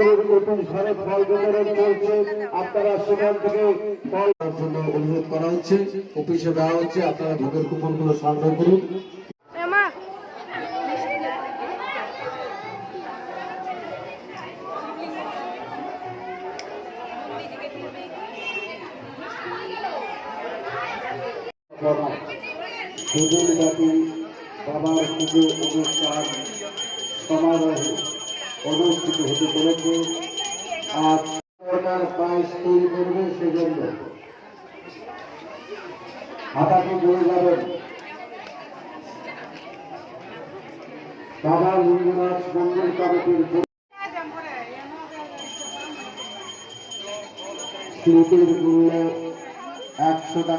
স্কুলের 21 ঘরে ফল বিতরণ করছে। আপনারা সেখান থেকে ফল জন্য অনুরোধ করা হচ্ছে, অফিসে দেওয়া হচ্ছে। আপনারা ভোগের কুপনগুলো সংগ্রহ করুন। সুজনব্যাপী বাবার পুজো অনুষ্ঠান সমারোহে অনুষ্ঠিত হতে চলেছে। আজ সরকার পায়েস তৈরি করবে, সেজন্য হাতাকে বলে যাবেন বাবা লিঙ্গরাজ মন্দির কমিটির স্মৃতির মূল্যে 100 টাকা।